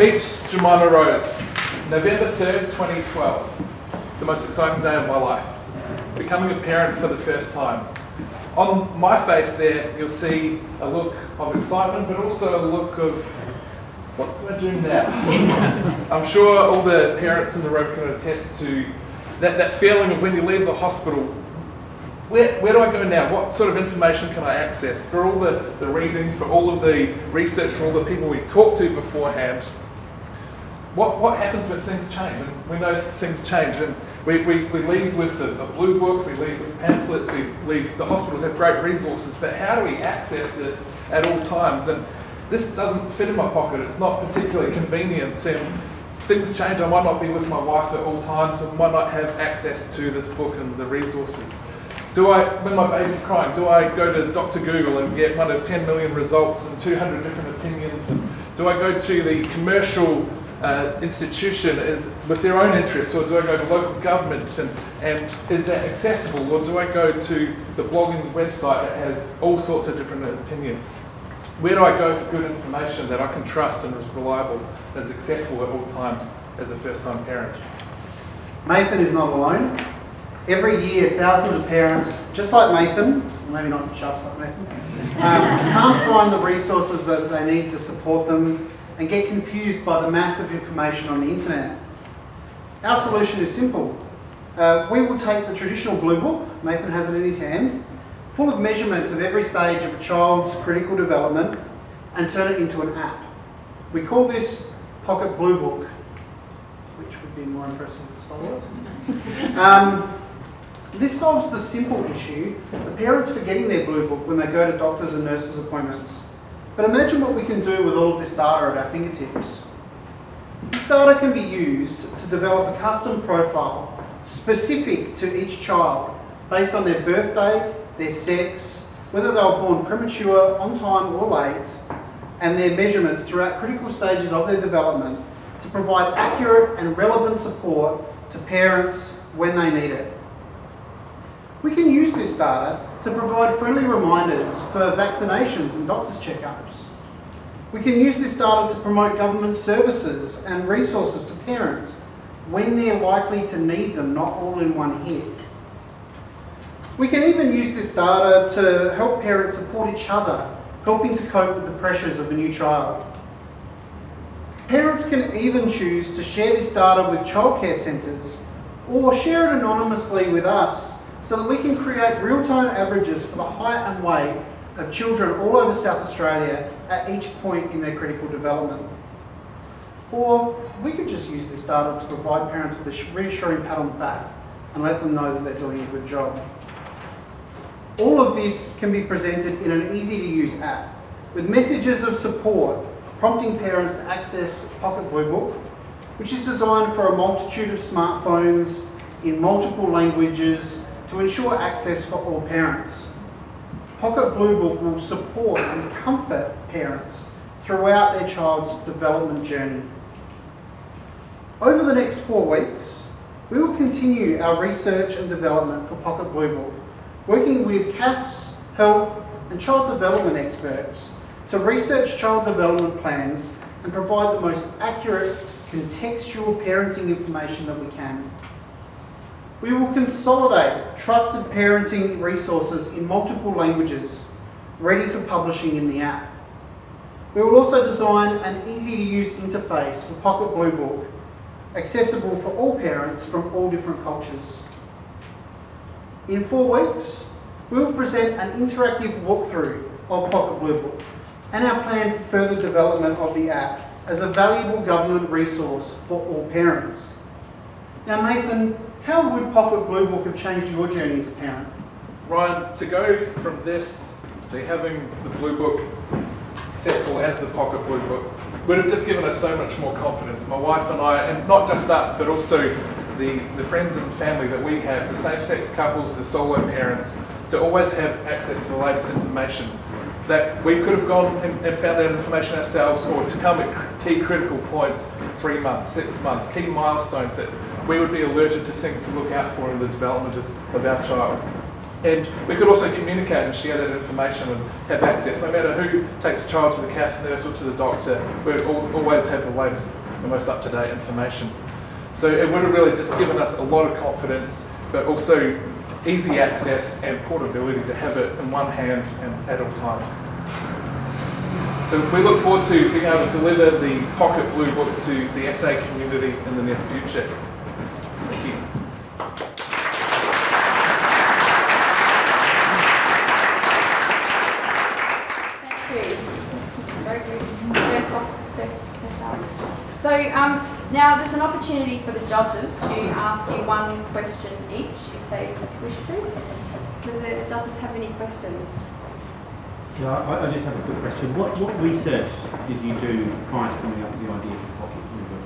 Meet Jemima Rose, November 3rd, 2012. The most exciting day of my life. Becoming a parent for the first time. On my face there, you'll see a look of excitement, but also a look of, what do I do now? I'm sure all the parents in the room can attest to that feeling of when you leave the hospital, where do I go now? What sort of information can I access? For all the reading, for all of the research, for all the people we talked to beforehand, what happens when things change? And we know things change, and we leave with a blue book, we leave with pamphlets, we leave, the hospitals have great resources, but how do we access this at all times? And this doesn't fit in my pocket, it's not particularly convenient, and things change. I might not be with my wife at all times, and might not have access to this book and the resources. When my baby's crying, do I go to Dr. Google and get one of 10 million results and 200 different opinions? And do I go to the commercial institution with their own interests, or do I go to local government and is that accessible, or do I go to the blogging website that has all sorts of different opinions? Where do I go for good information that I can trust and is reliable, is accessible at all times as a first-time parent? Mathan is not alone. Every year, thousands of parents, just like Mathan, maybe not just like Mathan, can't find the resources that they need to support them and get confused by the massive information on the internet. Our solution is simple. We will take the traditional blue book, Mathan has it in his hand, full of measurements of every stage of a child's critical development, and turn it into an app. We call this Pocket Blue Book, which would be more impressive to solve. This solves the simple issue of parents forgetting their blue book when they go to doctors and nurses' appointments. But imagine what we can do with all of this data at our fingertips. This data can be used to develop a custom profile specific to each child based on their birthday, their sex, whether they were born premature, on time or late, and their measurements throughout critical stages of their development to provide accurate and relevant support to parents when they need it. We can use this data to provide friendly reminders for vaccinations and doctor's checkups. We can use this data to promote government services and resources to parents when they're likely to need them, not all in one hit. We can even use this data to help parents support each other, helping to cope with the pressures of a new child. Parents can even choose to share this data with childcare centres or share it anonymously with us so that we can create real-time averages for the height and weight of children all over South Australia at each point in their critical development. Or we could just use this data to provide parents with a reassuring pat on the back and let them know that they're doing a good job. All of this can be presented in an easy-to-use app with messages of support prompting parents to access Pocket Blue Book, which is designed for a multitude of smartphones in multiple languages to ensure access for all parents. Pocket Blue Book will support and comfort parents throughout their child's development journey. Over the next 4 weeks, we will continue our research and development for Pocket Blue Book, working with CAFs, health and child development experts to research child development plans and provide the most accurate contextual parenting information that we can. We will consolidate trusted parenting resources in multiple languages, ready for publishing in the app. We will also design an easy-to-use interface for Pocket Blue Book, accessible for all parents from all different cultures. In 4 weeks, we will present an interactive walkthrough of Pocket Blue Book and our plan for further development of the app as a valuable government resource for all parents. Now, Mathan, how would Pocket Blue Book have changed your journey as a parent? Ryan, to go from this to having the Blue Book accessible as the Pocket Blue Book would have just given us so much more confidence. My wife and I, and not just us, but also the friends and family that we have, the same-sex couples, the solo parents, to always have access to the latest information. That we could have gone and found that information ourselves, or to come at key critical points, 3 months, 6 months, key milestones that we would be alerted to things to look out for in the development of our child. And we could also communicate and share that information and have access. No matter who takes a child to the CAFS nurse or to the doctor, we'd always have the latest and most up-to-date information. So it would have really just given us a lot of confidence, but also easy access and portability to have it in one hand and at all times. So we look forward to being able to deliver the Pocket Blue Book to the SA community in the near future. Thank you. Very good. First up. So now there's an opportunity for the judges to ask you one question each if they wish to. Do the judges have any questions? Yeah, I just have a quick question. What research did you do prior to coming up with the idea for the Pocket Blue Book?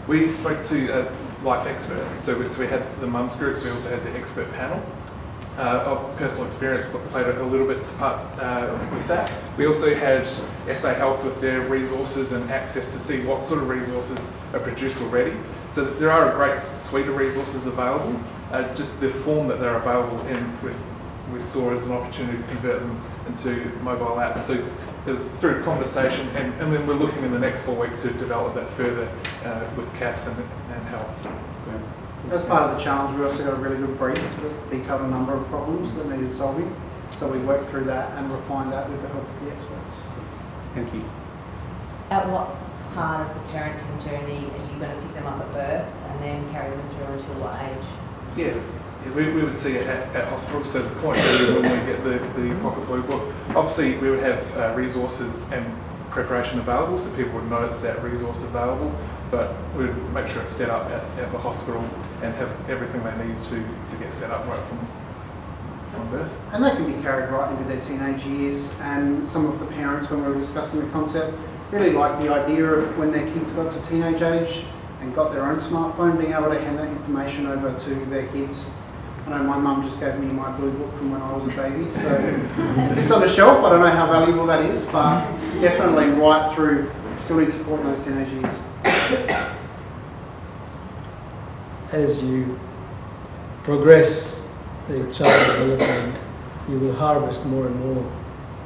We spoke to life experts, so we had the mums groups, we also had the expert panel. Of personal experience played a little bit part with that. We also had SA Health with their resources and access to see what sort of resources are produced already. So there are a great suite of resources available, just the form that they're available in we saw as an opportunity to convert them into mobile apps. So it was through conversation and then we're looking in the next 4 weeks to develop that further with CAFS and health. As part of the challenge, we also got a really good brief that detailed a number of problems that needed solving. So we worked through that and refined that with the help of the experts. Thank you. At what part of the parenting journey are you going to pick them up at birth and then carry them through until what age? Yeah, we would see it at hospitals. So the point really when we get the Pocket Blue Book, obviously we would have resources and preparation available, so people would know it's that resource available, but we'd make sure it's set up at the hospital and have everything they need to get set up right from birth. And that can be carried right into their teenage years, and some of the parents, when we were discussing the concept, really liked the idea of when their kids got to teenage age and got their own smartphone, being able to hand that information over to their kids. I know my mum just gave me my blue book from when I was a baby, so it sits on the shelf. I don't know how valuable that is, but definitely right through, still need support in those teenage years. As you progress the child development, you will harvest more and more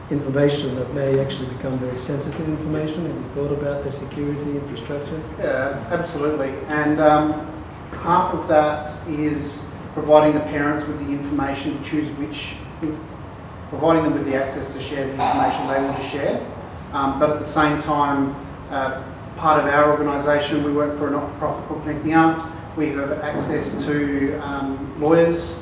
information that may actually become very sensitive information. Have you thought about the security infrastructure? Yeah, absolutely. And half of that is providing the parents with the information to choose providing them with the access to share the information they want to share. But at the same time, part of our organisation, we work for a not-for-profit called Connecting Up. We have access to lawyers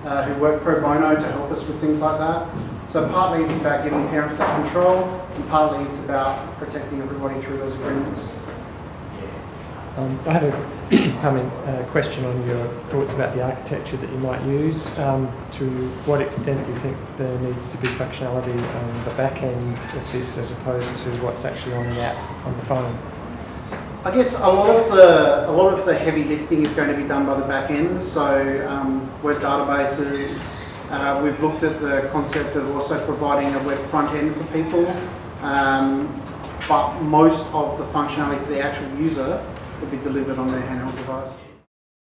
who work pro bono to help us with things like that. So partly it's about giving parents that control, and partly it's about protecting everybody through those agreements. I have a question on your thoughts about the architecture that you might use. To what extent do you think there needs to be functionality on the back end of this as opposed to what's actually on the app on the phone? I guess a lot of the heavy lifting is going to be done by the back end. So web databases. We've looked at the concept of also providing a web front end for people, but most of the functionality for the actual user will be delivered on their handheld device.